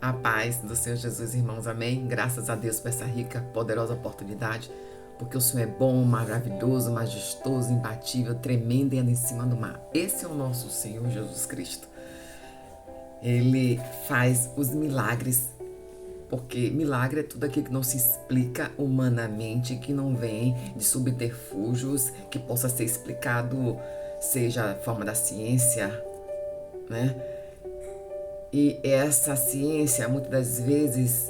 A paz do Senhor Jesus, irmãos, amém? Graças a Deus por essa rica, poderosa oportunidade, porque o Senhor é bom, maravilhoso, majestoso, imbatível, tremendo e anda em cima do mar. Esse é o nosso Senhor Jesus Cristo. Ele faz os milagres, porque milagre é tudo aquilo que não se explica humanamente, que não vem de subterfúgios, que possa ser explicado, seja a forma da ciência, né? E essa ciência, muitas das vezes,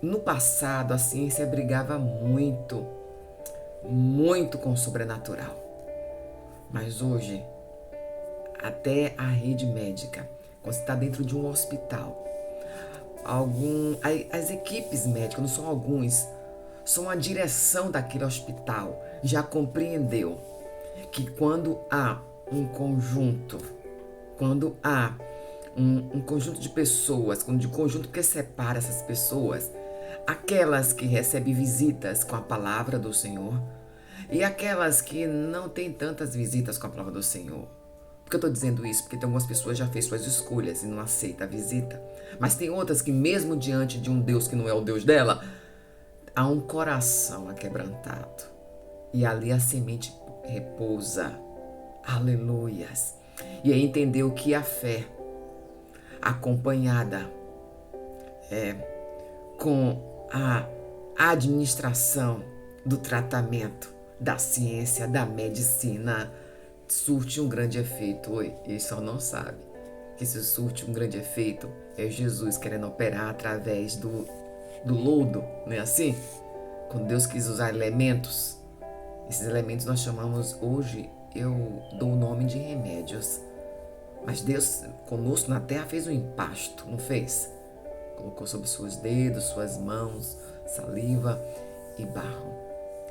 no passado, a ciência brigava muito, muito com o sobrenatural. Mas hoje, até a rede médica, quando você está dentro de um hospital, as equipes médicas, não são alguns, são a direção daquele hospital, já compreendeu que quando há um conjunto, quando há um conjunto de pessoas, de conjunto que separa essas pessoas, aquelas que recebem visitas com a palavra do Senhor e aquelas que não têm tantas visitas com a palavra do Senhor. Por que eu estou dizendo isso? Porque tem algumas pessoas que já fez suas escolhas e não aceita a visita. Mas tem outras que mesmo diante de um Deus que não é o Deus dela, há um coração aquebrantado. E ali a semente repousa. Aleluias. E aí entendeu que a fé acompanhada com a administração do tratamento, da ciência, da medicina, surte um grande efeito. Oi, ele só não sabe que se surte um grande efeito é Jesus querendo operar através do lodo, não é assim? Quando Deus quis usar elementos, esses elementos nós chamamos hoje, eu dou o nome de remédios. Mas Deus conosco na terra fez um empasto, não fez? Colocou sobre seus dedos, suas mãos, saliva e barro.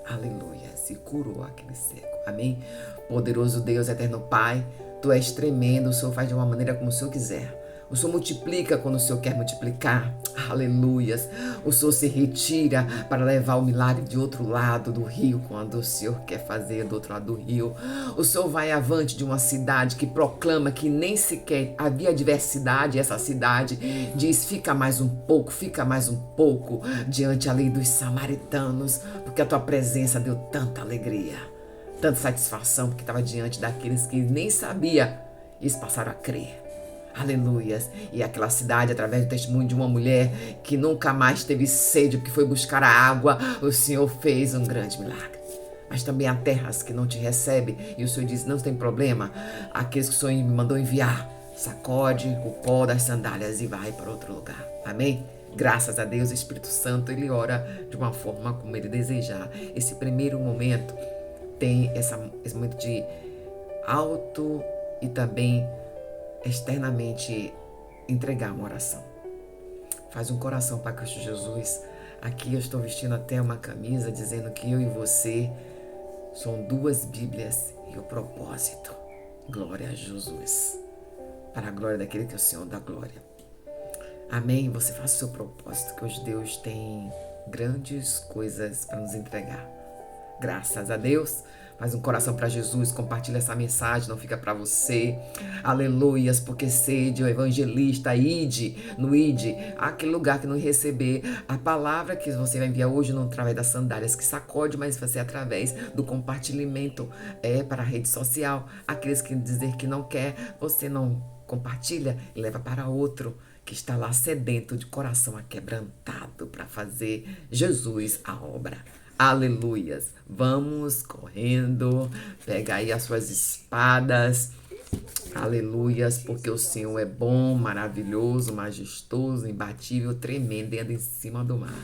Aleluia. Se curou aquele cego. Amém? Poderoso Deus, eterno Pai, Tu és tremendo. O Senhor faz de uma maneira como o Senhor quiser. O Senhor multiplica quando o Senhor quer multiplicar. Aleluias. O Senhor se retira para levar o milagre de outro lado do rio, quando o Senhor quer fazer do outro lado do rio. O Senhor vai avante de uma cidade que proclama que nem sequer havia diversidade. Essa cidade diz: fica mais um pouco, diante a lei dos samaritanos, porque a tua presença deu tanta alegria, tanta satisfação, porque estava diante daqueles que nem sabia, e eles passaram a crer. Aleluias. E aquela cidade, através do testemunho de uma mulher que nunca mais teve sede porque foi buscar a água, o Senhor fez um grande milagre. Mas também há terras que não te recebem e o Senhor diz: não tem problema, aqueles que o Senhor me mandou enviar, sacode o pó das sandálias e vai para outro lugar. Amém? Graças a Deus, o Espírito Santo, ele ora de uma forma como ele desejar. Esse primeiro momento tem esse momento de auto e também externamente entregar uma oração. Faz um coração para Cristo Jesus. Aqui eu estou vestindo até uma camisa dizendo que eu e você são duas Bíblias e o propósito. Glória a Jesus. Para a glória daquele que é o Senhor da glória. Amém? Você faça o seu propósito, que hoje Deus tem grandes coisas para nos entregar. Graças a Deus. Faz um coração para Jesus, compartilha essa mensagem, não fica para você. Aleluias, porque sede o evangelista, no ide, aquele lugar que não receber a palavra que você vai enviar hoje, não através das sandálias que sacode, mas vai ser através do compartilhamento para a rede social. Aqueles que dizer que não quer, você não compartilha e leva para outro que está lá sedento de coração aquebrantado para fazer Jesus a obra. Aleluias. Vamos correndo. Pega aí as suas espadas. Aleluias, porque o Senhor é bom, maravilhoso, majestoso, imbatível, tremendo e anda em cima do mar.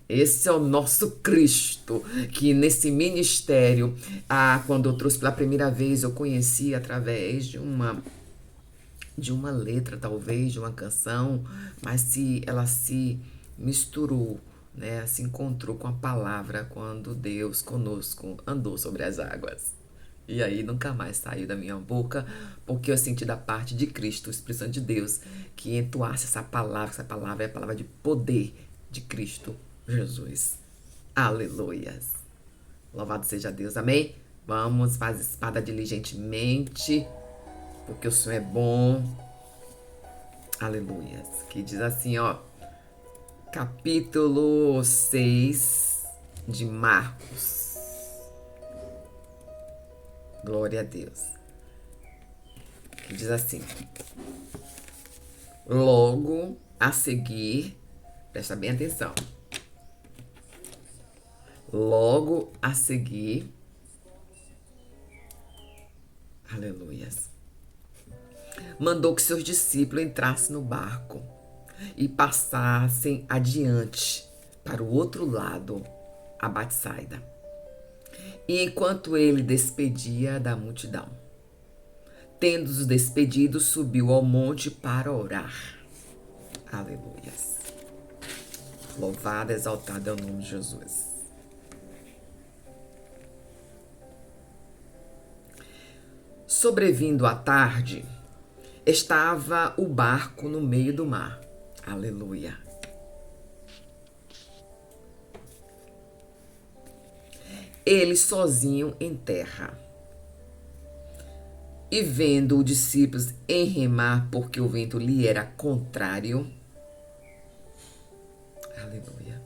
Esse é o nosso Cristo, que nesse ministério, quando eu trouxe pela primeira vez, eu conheci através de uma letra, talvez, de uma canção, mas ela se misturou, né? Se encontrou com a palavra quando Deus conosco andou sobre as águas. E aí nunca mais saiu da minha boca, porque eu senti da parte de Cristo, o Espírito Santo de Deus, que entoasse essa palavra é a palavra de poder de Cristo Jesus. Aleluias. Louvado seja Deus, amém? Vamos, faz espada diligentemente, porque o Senhor é bom. Aleluia. Que diz assim, ó. Capítulo 6 de Marcos. Glória a Deus. Que diz assim. Logo a seguir, presta bem atenção. Logo a seguir, aleluias, mandou que seus discípulos entrassem no barco e passassem adiante para o outro lado, a Betsaida. E enquanto ele despedia da multidão, tendo-os despedido, subiu ao monte para orar. Aleluias. Louvado, exaltado é o nome de Jesus. Sobrevindo à tarde, estava o barco no meio do mar. Aleluia. Ele sozinho em terra. E vendo os discípulos em remar, porque o vento lhe era contrário. Aleluia.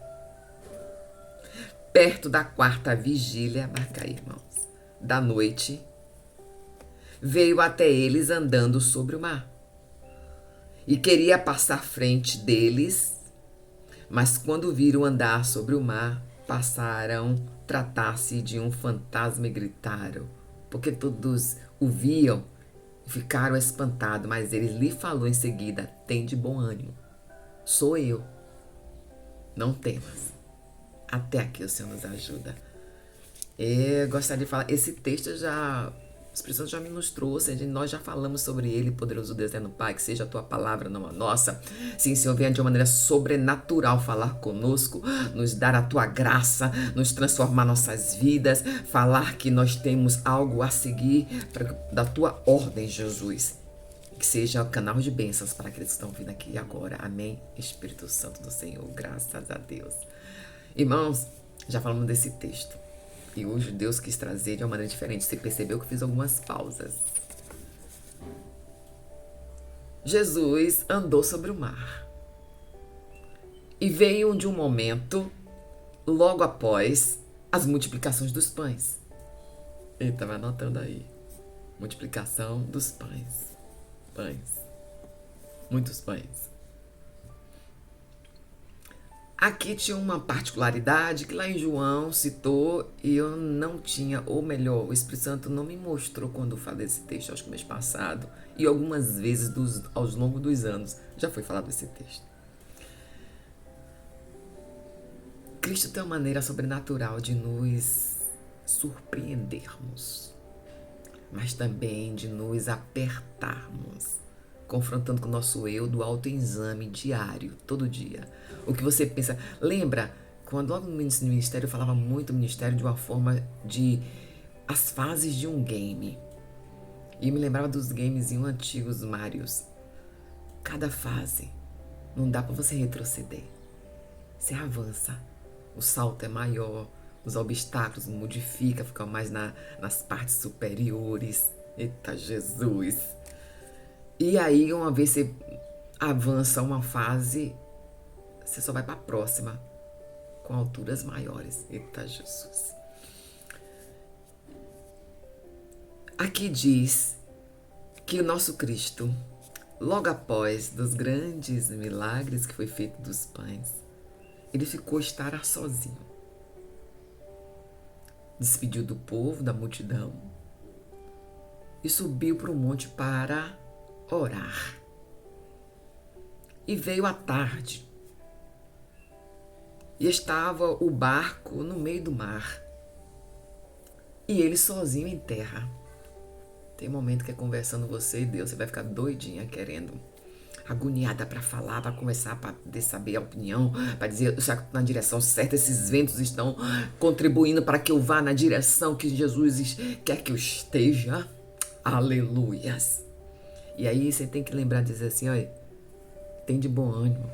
Perto da quarta vigília, marca aí, irmãos, da noite, veio até eles andando sobre o mar. E queria passar à frente deles, mas quando viram andar sobre o mar, passaram tratar-se de um fantasma e gritaram, porque todos o viam e ficaram espantados, mas ele lhe falou em seguida, tem de bom ânimo, sou eu, não temas. Até aqui o Senhor nos ajuda. Eu gostaria de falar, esse texto já, o Espírito Santo já me nos trouxe, nós já falamos sobre ele, poderoso Deus, no Pai, que seja a tua palavra, não a nossa. Sim, Senhor, venha de uma maneira sobrenatural falar conosco, nos dar a tua graça, nos transformar nossas vidas, falar que nós temos algo a seguir da tua ordem, Jesus. Que seja canal de bênçãos para aqueles que estão vindo aqui agora. Amém. Espírito Santo do Senhor, graças a Deus. Irmãos, já falamos desse texto. E hoje Deus quis trazer de uma maneira diferente. Você percebeu que eu fiz algumas pausas. Jesus andou sobre o mar. E veio de um momento, logo após, as multiplicações dos pães. Ele estava anotando aí. Multiplicação dos pães. Pães. Muitos pães. Aqui tinha uma particularidade que lá em João citou e eu não tinha, ou melhor, o Espírito Santo não me mostrou quando eu falei desse texto, acho que mês passado, e algumas vezes ao longo dos anos já foi falado desse texto. Cristo tem uma maneira sobrenatural de nos surpreendermos, mas também de nos apertarmos, confrontando com o nosso eu do autoexame diário, todo dia. O que você pensa. Lembra, quando logo no ministério eu falava muito ministério de uma forma de as fases de um game. E me lembrava dos gamezinhos antigos, Marios. Cada fase, não dá para você retroceder. Você avança, o salto é maior, os obstáculos modificam, ficam mais nas partes superiores. Eita Jesus! E aí, uma vez você avança uma fase, você só vai para a próxima, com alturas maiores. Eita Jesus! Aqui diz que o nosso Cristo, logo após dos grandes milagres que foi feito dos pães, ele ficou estar sozinho. Despediu do povo, da multidão, e subiu para o monte para orar. E veio a tarde, e estava o barco no meio do mar, e ele sozinho em terra. Tem momento que é conversando você e Deus, você vai ficar doidinha querendo, agoniada para falar, para conversar, para poder saber a opinião, para dizer, eu estou na direção certa, esses ventos estão contribuindo para que eu vá na direção que Jesus quer que eu esteja. Aleluias! E aí você tem que lembrar de dizer assim, olha, tem de bom ânimo.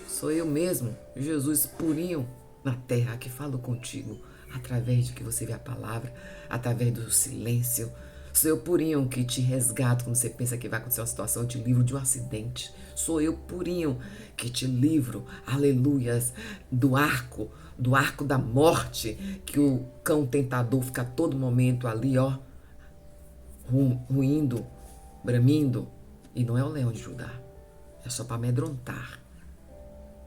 Sou eu mesmo, Jesus purinho na terra, que falo contigo, através de que você vê a palavra, através do silêncio, Sou eu purinho que te resgato quando você pensa que vai acontecer uma situação, eu te livro de um acidente. Sou eu purinho que te livro, aleluias, do arco da morte, que o cão tentador fica a todo momento ali, ó, ruindo, bramindo. E não é o leão de Judá, é só para amedrontar.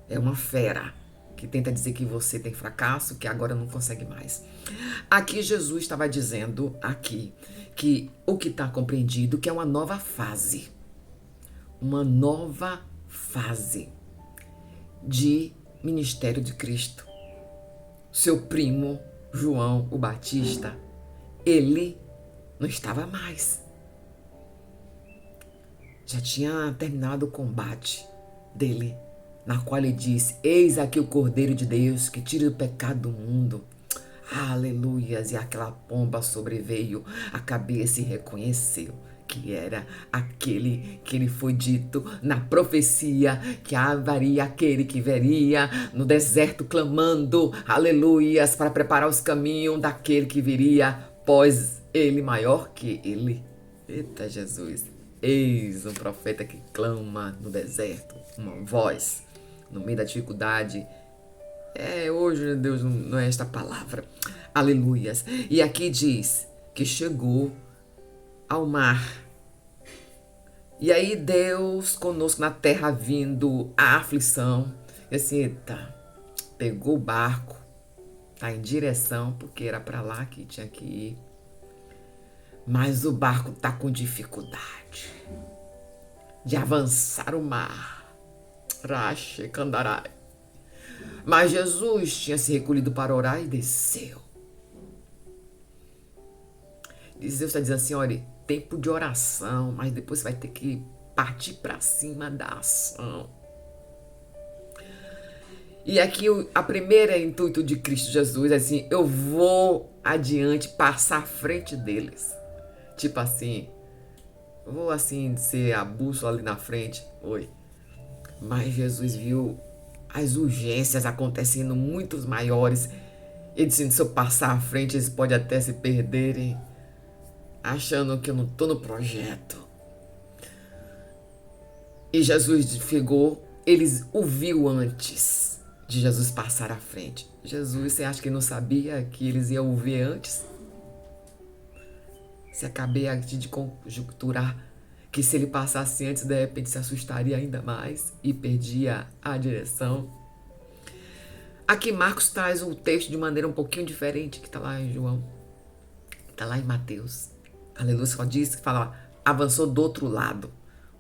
É uma fera que tenta dizer que você tem fracasso, que agora não consegue mais. Aqui Jesus estava dizendo aqui que o que está compreendido que é uma nova fase. Uma nova fase de ministério de Cristo. Seu primo, João o Batista, ele não estava mais. Já tinha terminado o combate dele, na qual ele disse: eis aqui o Cordeiro de Deus que tira o pecado do mundo. Aleluias! E aquela pomba sobreveio a cabeça e reconheceu que era aquele que lhe foi dito na profecia, que haveria aquele que viria no deserto clamando, aleluias, para preparar os caminhos daquele que viria, pois ele maior que ele. Eita Jesus! Eis um profeta que clama no deserto, uma voz, no meio da dificuldade. Hoje, Deus, não é esta palavra. Aleluias. E aqui diz que chegou ao mar. E aí Deus conosco na terra vindo a aflição. E assim, eita, pegou o barco, tá em direção, porque era para lá que tinha que ir. Mas o barco tá com dificuldade de avançar o mar. Rache, Candarai. Mas Jesus tinha se recolhido para orar e desceu. Deus está dizendo assim, olha, tempo de oração, mas depois você vai ter que partir para cima da ação. E aqui a primeira intuito de Cristo Jesus é assim, eu vou adiante, passar à frente deles. Tipo assim, vou assim ser a bússola ali na frente. Oi. Mas Jesus viu as urgências acontecendo muitos maiores. Ele disse, se eu passar à frente, eles podem até se perderem, achando que eu não estou no projeto. E Jesus ficou, eles o viu antes de Jesus passar à frente. Jesus, você acha que não sabia que eles iam o ver antes? Você acabei de conjecturar que se ele passasse antes, de repente se assustaria ainda mais e perdia a direção. Aqui Marcos traz o texto de maneira um pouquinho diferente, que está lá em João, está lá em Mateus. Aleluia, só diz que fala, avançou do outro lado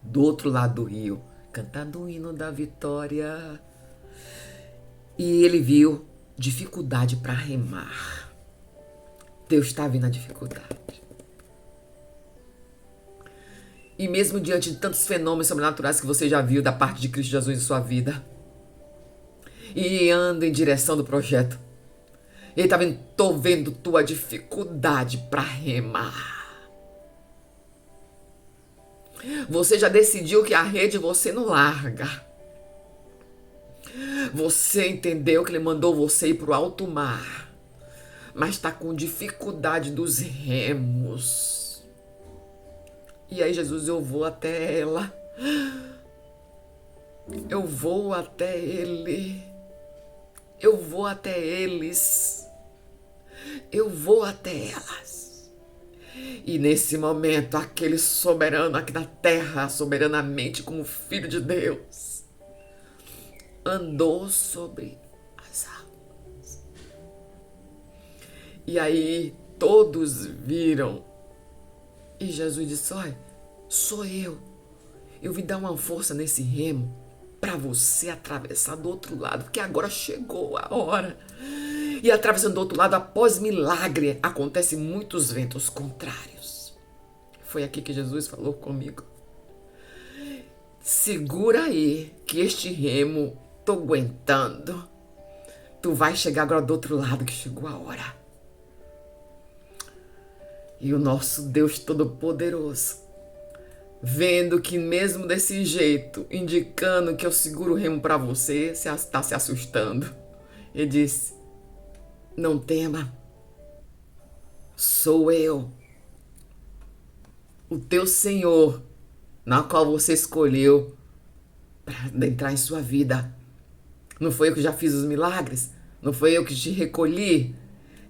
do rio, cantando o hino da vitória. E ele viu dificuldade para remar. Deus está vendo a dificuldade. E mesmo diante de tantos fenômenos sobrenaturais que você já viu da parte de Cristo Jesus em sua vida, e anda em direção do projeto, ele está vendo, tô vendo tua dificuldade para remar. Você já decidiu que a rede você não larga. Você entendeu que ele mandou você ir para o alto mar, mas está com dificuldade dos remos. E aí, Jesus, eu vou até ela. Eu vou até ele. Eu vou até eles. Eu vou até elas. E nesse momento, aquele soberano aqui na terra, soberanamente como filho de Deus, andou sobre as águas. E aí todos viram. E Jesus disse, olha, sou eu. Eu vim dar uma força nesse remo para você atravessar do outro lado, porque agora chegou a hora. E atravessando do outro lado, após milagre, acontecem muitos ventos contrários. Foi aqui que Jesus falou comigo. Segura aí, que este remo tô aguentando. Tu vai chegar agora do outro lado, que chegou a hora. E o nosso Deus Todo-Poderoso, vendo que mesmo desse jeito, indicando que eu seguro o remo para você, está se assustando. Ele disse, não tema, sou eu. o teu Senhor, na qual você escolheu para entrar em sua vida. Não foi eu que já fiz os milagres? Não foi eu que te recolhi?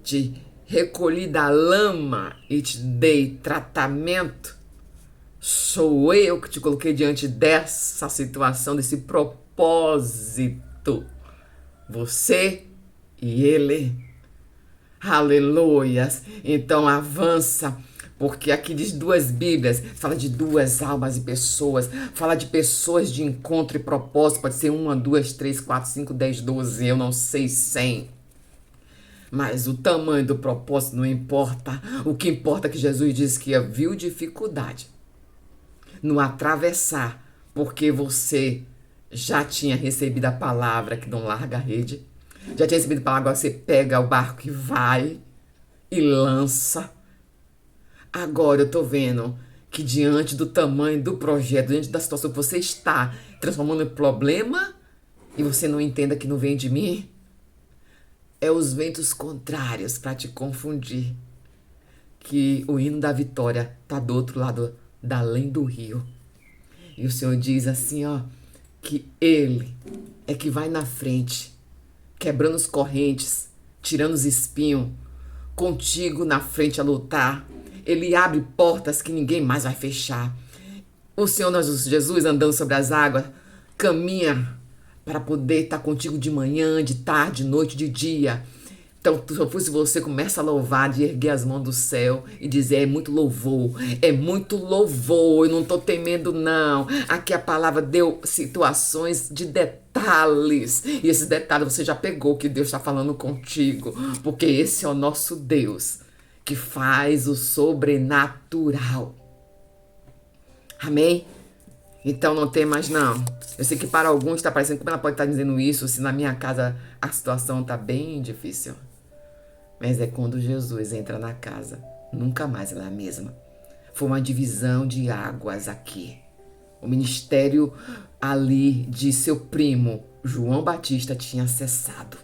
Te recolhi da lama e te dei tratamento? Sou eu que te coloquei diante dessa situação, desse propósito. Você e ele. Aleluias. Então avança, porque aqui diz duas Bíblias, fala de duas almas e pessoas, fala de pessoas de encontro e propósito, pode ser uma, duas, três, quatro, cinco, 10, 12, eu não sei, 100. Mas o tamanho do propósito não importa. O que importa é que Jesus disse que viu dificuldade no atravessar, porque você já tinha recebido a palavra que não larga a rede, já tinha recebido a palavra, agora você pega o barco e vai e lança. Agora eu tô vendo que diante do tamanho do projeto, diante da situação que você está transformando em problema, e você não entenda que não vem de mim, é os ventos contrários para te confundir, que o hino da vitória tá do outro lado da além do rio. E o Senhor diz assim, ó, que Ele é que vai na frente, quebrando as correntes, tirando os espinhos, contigo na frente a lutar. Ele abre portas que ninguém mais vai fechar. O Senhor nosso Jesus, andando sobre as águas, caminha para poder estar contigo de manhã, de tarde, de noite, de dia. Então, se eu fosse você, começa a louvar, de erguer as mãos do céu e dizer, é muito louvor, eu não estou temendo não. Aqui a palavra deu situações de detalhes, e esses detalhes você já pegou que Deus está falando contigo, porque esse é o nosso Deus, que faz o sobrenatural. Amém? Então não tem mais não. Eu sei que para alguns está parecendo como ela pode estar dizendo isso, se na minha casa a situação está bem difícil. Mas é quando Jesus entra na casa, nunca mais ela é a mesma. Foi uma divisão de águas aqui. O ministério ali de seu primo, João Batista, tinha cessado.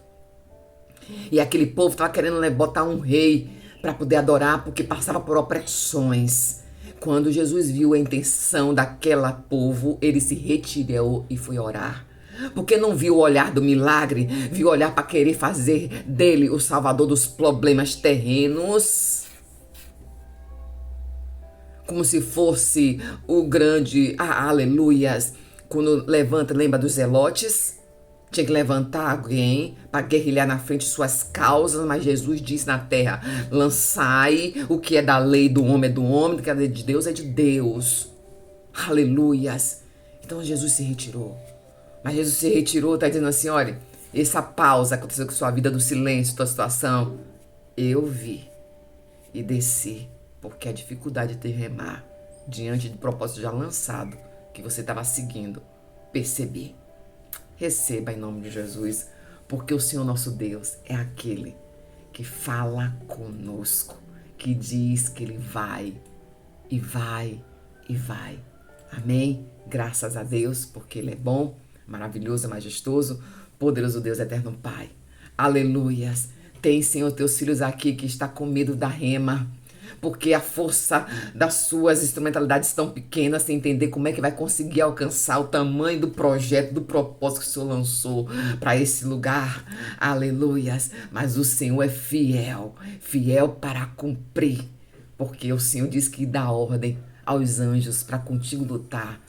E aquele povo estava querendo botar um rei para poder adorar, porque passava por opressões. Quando Jesus viu a intenção daquela povo, ele se retirou e foi orar. Porque não viu o olhar do milagre, viu o olhar para querer fazer dele o salvador dos problemas terrenos. Como se fosse o grande, aleluias, quando levanta, lembra dos zelotes? Tinha que levantar alguém para guerrilhar na frente de suas causas, mas Jesus disse na terra, lançai, o que é da lei do homem é do homem, o que é da lei de Deus é de Deus. Aleluias. Então Jesus se retirou. Mas Jesus se retirou, está dizendo assim, olha, essa pausa aconteceu com sua vida do silêncio, tua situação, eu vi e desci, porque a dificuldade de remar diante do propósito já lançado, que você estava seguindo, percebi. Receba em nome de Jesus, porque o Senhor nosso Deus é aquele que fala conosco, que diz que Ele vai, e vai, e vai. Amém? Graças a Deus, porque Ele é bom, maravilhoso, majestoso, poderoso Deus, eterno Pai. Aleluias. Tem, Senhor, teus filhos aqui que está com medo da rema, porque a força das suas instrumentalidades tão pequenas, sem entender como é que vai conseguir alcançar o tamanho do projeto, do propósito que o Senhor lançou para esse lugar. Aleluias. Mas o Senhor é fiel, fiel para cumprir, porque o Senhor diz que dá ordem aos anjos para contigo lutar.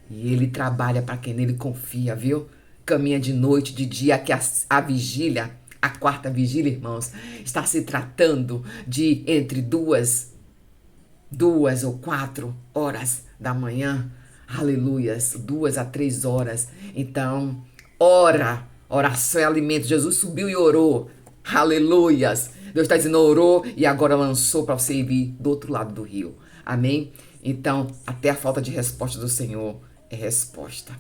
E Ele trabalha para quem nele confia, viu? Caminha de noite, de dia, que a vigília, a quarta vigília, irmãos, está se tratando de entre duas ou 4 horas da manhã. Aleluias, 2 a 3 horas. Então, oração é alimento. Jesus subiu e orou. Aleluias. Deus está dizendo, orou e agora lançou para você vir do outro lado do rio. Amém? Então, até a falta de resposta do Senhor é resposta.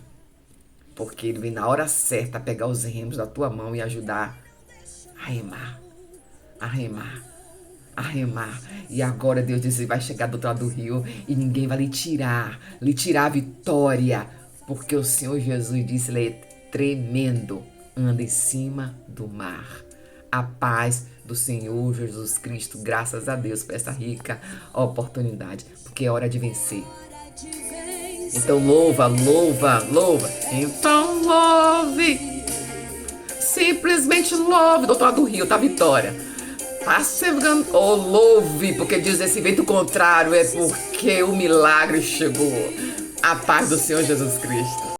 Porque Ele vem na hora certa pegar os remos da tua mão e ajudar a remar, a remar, a remar. E agora Deus diz que vai chegar do outro lado do rio e ninguém vai lhe tirar a vitória. Porque o Senhor Jesus disse, Ele é tremendo, anda em cima do mar. A paz do Senhor Jesus Cristo. Graças a Deus por essa rica oportunidade, porque é hora de vencer. Então louva, louva, louva. Então louve. Simplesmente louve. Doutor do Rio, tá Vitória. Passegando, oh, louve, porque diz esse vento contrário é porque o milagre chegou. A paz do Senhor Jesus Cristo.